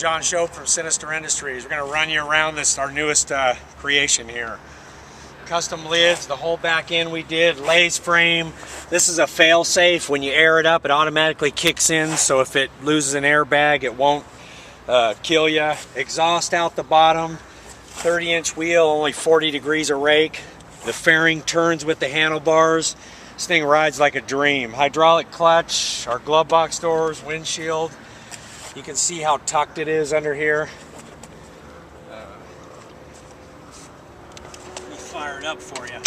John Shope from Sinister Industries. We're going to run you around this, our newest creation here. Custom lids, the whole back end we did, lace frame. This is a fail safe. When you air it up, it automatically kicks in, so if it loses an airbag, it won't kill you. Exhaust out the bottom, 30-inch wheel, only 40 degrees a rake. The fairing turns with the handlebars. This thing rides like a dream. Hydraulic clutch, our glove box doors, windshield. You can see how tucked it is under here. Let me fire it up for you.